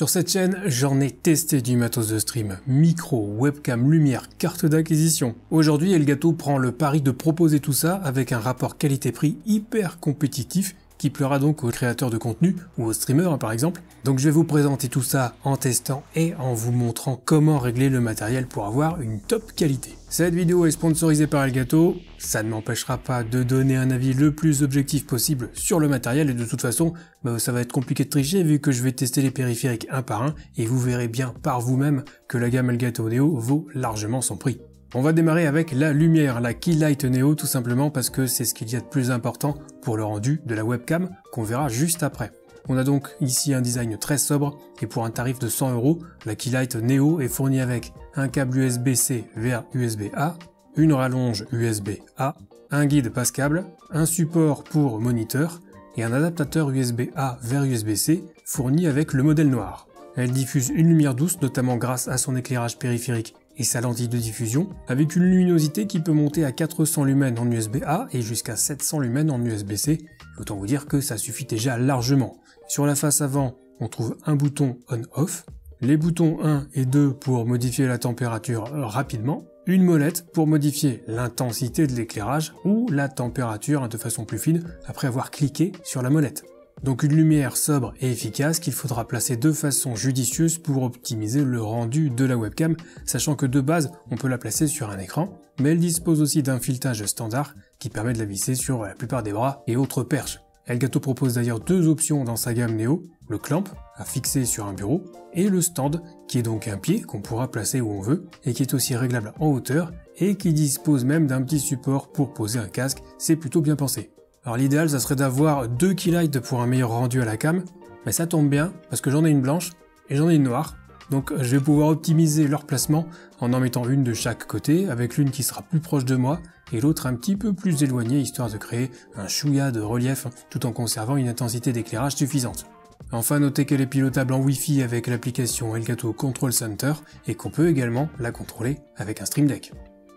Sur cette chaîne, j'en ai testé du matos de stream, micro, webcam, lumière, carte d'acquisition. Aujourd'hui, Elgato prend le pari de proposer tout ça avec un rapport qualité-prix hyper compétitif qui plaira donc aux créateurs de contenu ou aux streamers par exemple. Donc je vais vous présenter tout ça en testant et en vous montrant comment régler le matériel pour avoir une top qualité. Cette vidéo est sponsorisée par Elgato, ça ne m'empêchera pas de donner un avis le plus objectif possible sur le matériel et de toute façon ça va être compliqué de tricher vu que je vais tester les périphériques un par un et vous verrez bien par vous-même que la gamme Elgato Neo vaut largement son prix. On va démarrer avec la lumière, la Keylight Neo tout simplement parce que c'est ce qu'il y a de plus important pour le rendu de la webcam qu'on verra juste après. On a donc ici un design très sobre et pour un tarif de 100 €, la Keylight Neo est fournie avec un câble USB-C vers USB-A, une rallonge USB-A, un guide passe-câble, un support pour moniteur et un adaptateur USB-A vers USB-C fourni avec le modèle noir. Elle diffuse une lumière douce notamment grâce à son éclairage périphérique et sa lentille de diffusion, avec une luminosité qui peut monter à 400 lumens en USB-A et jusqu'à 700 lumens en USB-C. Autant vous dire que ça suffit déjà largement. Sur la face avant, on trouve un bouton on-off, les boutons 1 et 2 pour modifier la température rapidement, une molette pour modifier l'intensité de l'éclairage ou la température de façon plus fine après avoir cliqué sur la molette. Donc une lumière sobre et efficace qu'il faudra placer de façon judicieuse pour optimiser le rendu de la webcam, sachant que de base on peut la placer sur un écran, mais elle dispose aussi d'un filetage standard qui permet de la visser sur la plupart des bras et autres perches. Elgato propose d'ailleurs deux options dans sa gamme Neo, le clamp à fixer sur un bureau et le stand qui est donc un pied qu'on pourra placer où on veut et qui est aussi réglable en hauteur et qui dispose même d'un petit support pour poser un casque, c'est plutôt bien pensé. Alors l'idéal ça serait d'avoir deux Keylight pour un meilleur rendu à la cam, mais ça tombe bien parce que j'en ai une blanche et j'en ai une noire, donc je vais pouvoir optimiser leur placement en mettant une de chaque côté, avec l'une qui sera plus proche de moi et l'autre un petit peu plus éloignée, histoire de créer un chouïa de relief tout en conservant une intensité d'éclairage suffisante. Enfin notez qu'elle est pilotable en Wi-Fi avec l'application Elgato Control Center et qu'on peut également la contrôler avec un Stream Deck.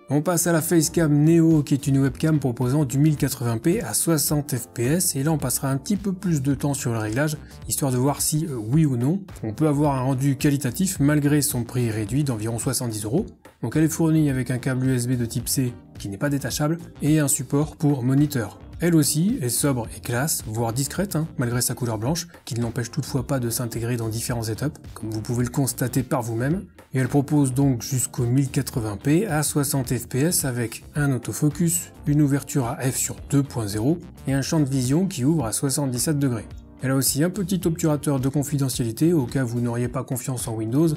On passe à la Facecam Neo qui est une webcam proposant du 1080p à 60 fps et là on passera un petit peu plus de temps sur le réglage histoire de voir si oui ou non on peut avoir un rendu qualitatif malgré son prix réduit d'environ 70 €. Donc elle est fournie avec un câble USB de type C qui n'est pas détachable et un support pour moniteur. Elle aussi est sobre et classe, voire discrète malgré sa couleur blanche, qui ne l'empêche toutefois pas de s'intégrer dans différents setups, comme vous pouvez le constater par vous-même. Et elle propose donc jusqu'au 1080p à 60 fps avec un autofocus, une ouverture à f sur 2.0 et un champ de vision qui ouvre à 77 degrés. Elle a aussi un petit obturateur de confidentialité au cas où vous n'auriez pas confiance en Windows,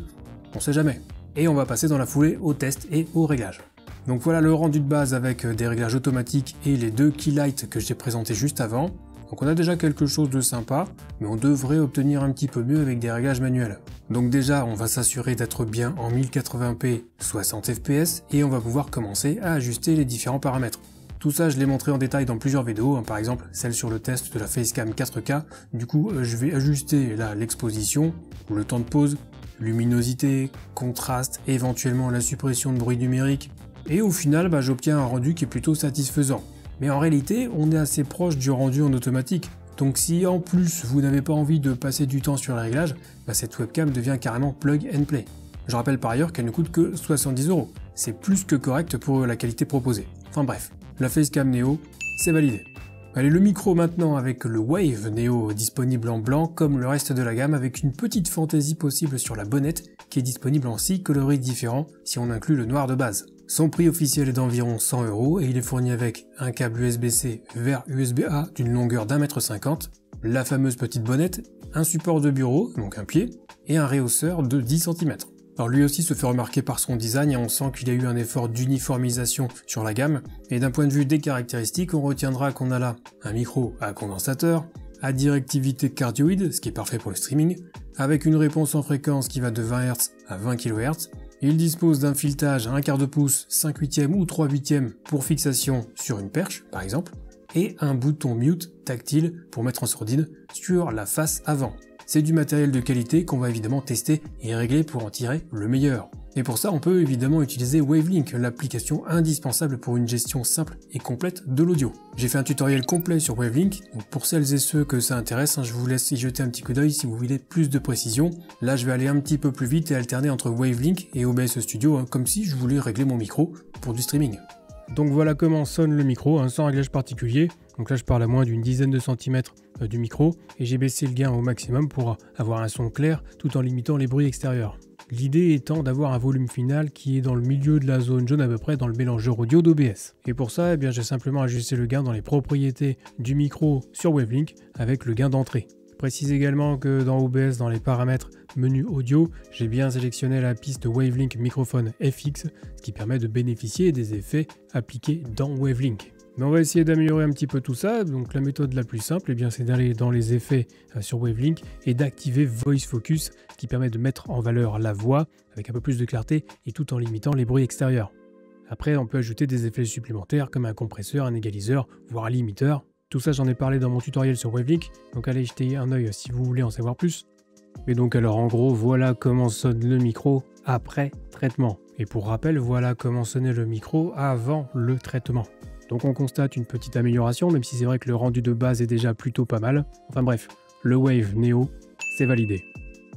on sait jamais. Et on va passer dans la foulée au test et au réglage. Donc voilà le rendu de base avec des réglages automatiques et les deux Keylight que j'ai présentés juste avant. Donc on a déjà quelque chose de sympa, mais on devrait obtenir un petit peu mieux avec des réglages manuels. Donc déjà on va s'assurer d'être bien en 1080p 60 fps et on va pouvoir commencer à ajuster les différents paramètres. Tout ça je l'ai montré en détail dans plusieurs vidéos, par exemple celle sur le test de la Facecam 4K. Du coup je vais ajuster là l'exposition, le temps de pause, luminosité, contraste, éventuellement la suppression de bruit numérique. Et au final, j'obtiens un rendu qui est plutôt satisfaisant. Mais en réalité, on est assez proche du rendu en automatique. Donc si en plus vous n'avez pas envie de passer du temps sur le réglage, cette webcam devient carrément plug and play. Je rappelle par ailleurs qu'elle ne coûte que 70 €. C'est plus que correct pour la qualité proposée. Enfin bref, la Facecam Neo, c'est validé. Allez, le micro maintenant avec le Wave Neo disponible en blanc comme le reste de la gamme avec une petite fantaisie possible sur la bonnette qui est disponible en 6 coloris différents si on inclut le noir de base. Son prix officiel est d'environ 100 € et il est fourni avec un câble USB-C vers USB-A d'une longueur d'1,50 m, la fameuse petite bonnette, un support de bureau, donc un pied, et un rehausseur de 10 cm. Alors lui aussi se fait remarquer par son design et on sent qu'il y a eu un effort d'uniformisation sur la gamme, et d'un point de vue des caractéristiques, on retiendra qu'on a là un micro à condensateur, à directivité cardioïde, ce qui est parfait pour le streaming, avec une réponse en fréquence qui va de 20 Hz à 20 kHz. Il dispose d'un filetage à 1/4 pouce, 5/8 ou 3/8 pour fixation sur une perche, par exemple, et un bouton mute tactile pour mettre en sourdine sur la face avant. C'est du matériel de qualité qu'on va évidemment tester et régler pour en tirer le meilleur. Et pour ça, on peut évidemment utiliser Wavelink, l'application indispensable pour une gestion simple et complète de l'audio. J'ai fait un tutoriel complet sur Wavelink, donc pour celles et ceux que ça intéresse, je vous laisse y jeter un petit coup d'œil si vous voulez plus de précision. Là, je vais aller un petit peu plus vite et alterner entre Wavelink et OBS Studio, comme si je voulais régler mon micro pour du streaming. Donc voilà comment sonne le micro, sans réglage particulier. Donc là je parle à moins d'une dizaine de centimètres du micro et j'ai baissé le gain au maximum pour avoir un son clair tout en limitant les bruits extérieurs. L'idée étant d'avoir un volume final qui est dans le milieu de la zone jaune à peu près dans le mélangeur audio d'OBS. Et pour ça, j'ai simplement ajusté le gain dans les propriétés du micro sur Wavelink avec le gain d'entrée. Je précise également que dans OBS, dans les paramètres menu audio, j'ai bien sélectionné la piste Wavelink microphone FX, ce qui permet de bénéficier des effets appliqués dans Wavelink. Mais on va essayer d'améliorer un petit peu tout ça. Donc la méthode la plus simple, c'est d'aller dans les effets sur Wavelink et d'activer Voice Focus, ce qui permet de mettre en valeur la voix avec un peu plus de clarté et tout en limitant les bruits extérieurs. Après, on peut ajouter des effets supplémentaires comme un compresseur, un égaliseur, voire un limiteur. Tout ça, j'en ai parlé dans mon tutoriel sur Wavelink, donc allez jeter un œil si vous voulez en savoir plus. Et donc alors en gros, voilà comment sonne le micro après traitement. Et pour rappel, voilà comment sonnait le micro avant le traitement. Donc on constate une petite amélioration, même si c'est vrai que le rendu de base est déjà plutôt pas mal. Enfin bref, le Wave Neo, c'est validé.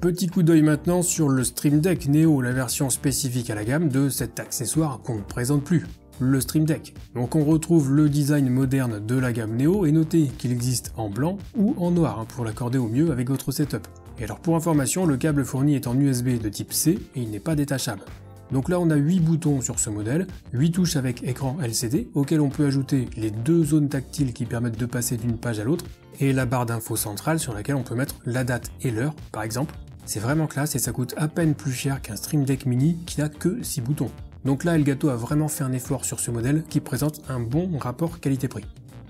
Petit coup d'œil maintenant sur le Stream Deck Neo, la version spécifique à la gamme de cet accessoire qu'on ne présente plus, le Stream Deck. Donc on retrouve le design moderne de la gamme Neo et notez qu'il existe en blanc ou en noir pour l'accorder au mieux avec votre setup. Et alors pour information, le câble fourni est en USB de type C et il n'est pas détachable. Donc là on a 8 boutons sur ce modèle, 8 touches avec écran LCD auxquelles on peut ajouter les 2 zones tactiles qui permettent de passer d'une page à l'autre et la barre d'infos centrale sur laquelle on peut mettre la date et l'heure par exemple. C'est vraiment classe et ça coûte à peine plus cher qu'un Stream Deck Mini qui n'a que 6 boutons. Donc là Elgato a vraiment fait un effort sur ce modèle qui présente un bon rapport qualité-prix.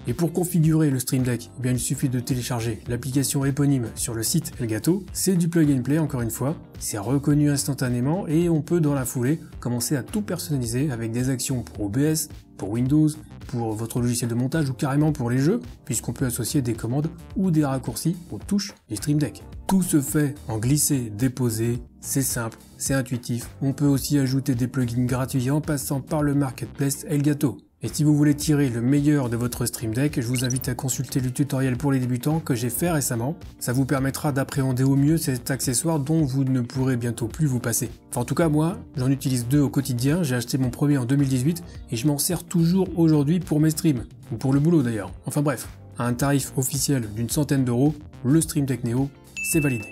Et pour configurer le Stream Deck, il suffit de télécharger l'application éponyme sur le site Elgato. C'est du plug and play encore une fois, c'est reconnu instantanément et on peut dans la foulée commencer à tout personnaliser avec des actions pour OBS, pour Windows, pour votre logiciel de montage ou carrément pour les jeux, puisqu'on peut associer des commandes ou des raccourcis aux touches du Stream Deck. Tout se fait en glisser-déposer, c'est simple, c'est intuitif. On peut aussi ajouter des plugins gratuits en passant par le marketplace Elgato. Et si vous voulez tirer le meilleur de votre Stream Deck, je vous invite à consulter le tutoriel pour les débutants que j'ai fait récemment. Ça vous permettra d'appréhender au mieux cet accessoire dont vous ne pourrez bientôt plus vous passer. Enfin en tout cas moi, j'en utilise 2 au quotidien, j'ai acheté mon premier en 2018 et je m'en sers toujours aujourd'hui pour mes streams, ou pour le boulot d'ailleurs. Enfin bref, à un tarif officiel d'une centaine d'euros, le Stream Deck Neo, c'est validé.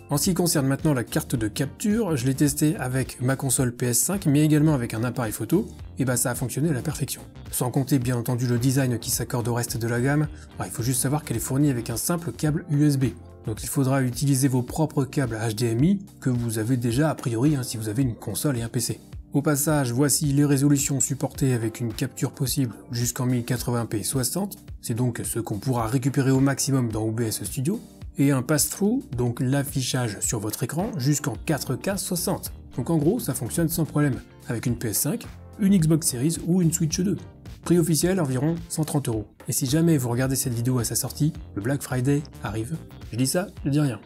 En ce qui concerne maintenant la carte de capture, je l'ai testé avec ma console PS5 mais également avec un appareil photo, et ça a fonctionné à la perfection. Sans compter bien entendu le design qui s'accorde au reste de la gamme, il faut juste savoir qu'elle est fournie avec un simple câble USB. Donc il faudra utiliser vos propres câbles HDMI que vous avez déjà a priori si vous avez une console et un PC. Au passage, voici les résolutions supportées avec une capture possible jusqu'en 1080p 60, c'est donc ce qu'on pourra récupérer au maximum dans OBS Studio, et un pass-through, donc l'affichage sur votre écran, jusqu'en 4K 60. Donc en gros, ça fonctionne sans problème, avec une PS5, une Xbox Series ou une Switch 2. Prix officiel environ 130 €. Et si jamais vous regardez cette vidéo à sa sortie, le Black Friday arrive. Je dis ça, je dis rien.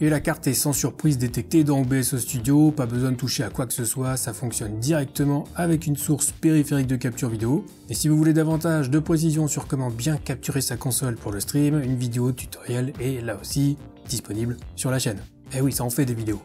Et la carte est sans surprise détectée dans OBS Studio, pas besoin de toucher à quoi que ce soit, ça fonctionne directement avec une source périphérique de capture vidéo. Et si vous voulez davantage de précision sur comment bien capturer sa console pour le stream, une vidéo tutoriel est là aussi disponible sur la chaîne. Eh oui, ça en fait des vidéos.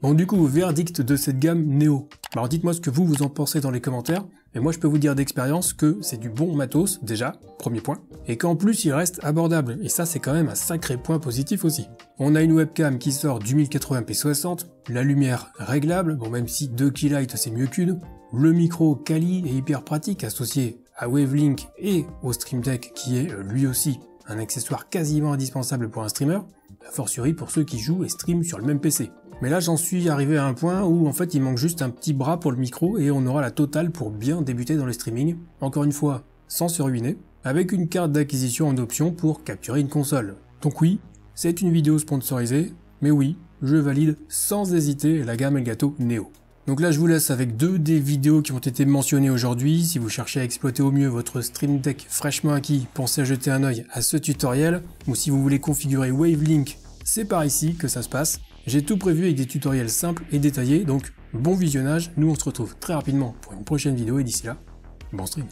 Bon du coup, verdict de cette gamme Neo. Alors dites-moi ce que vous en pensez dans les commentaires, mais moi je peux vous dire d'expérience que c'est du bon matos déjà, premier point, et qu'en plus il reste abordable, et ça c'est quand même un sacré point positif aussi. On a une webcam qui sort du 1080p 60, la lumière réglable, bon même si 2 keylight c'est mieux qu'une, le micro quali et hyper pratique associé à Wavelink et au Stream Deck qui est lui aussi un accessoire quasiment indispensable pour un streamer, a fortiori pour ceux qui jouent et streament sur le même PC. Mais là j'en suis arrivé à un point où en fait il manque juste un petit bras pour le micro et on aura la totale pour bien débuter dans le streaming, encore une fois sans se ruiner, avec une carte d'acquisition en option pour capturer une console. Donc oui, c'est une vidéo sponsorisée, mais oui, je valide sans hésiter la gamme Elgato Neo. Donc là je vous laisse avec 2 des vidéos qui ont été mentionnées aujourd'hui. Si vous cherchez à exploiter au mieux votre Stream Deck fraîchement acquis, pensez à jeter un œil à ce tutoriel, ou si vous voulez configurer Wavelink, c'est par ici que ça se passe. J'ai tout prévu avec des tutoriels simples et détaillés, donc bon visionnage, nous on se retrouve très rapidement pour une prochaine vidéo et d'ici là, bon stream.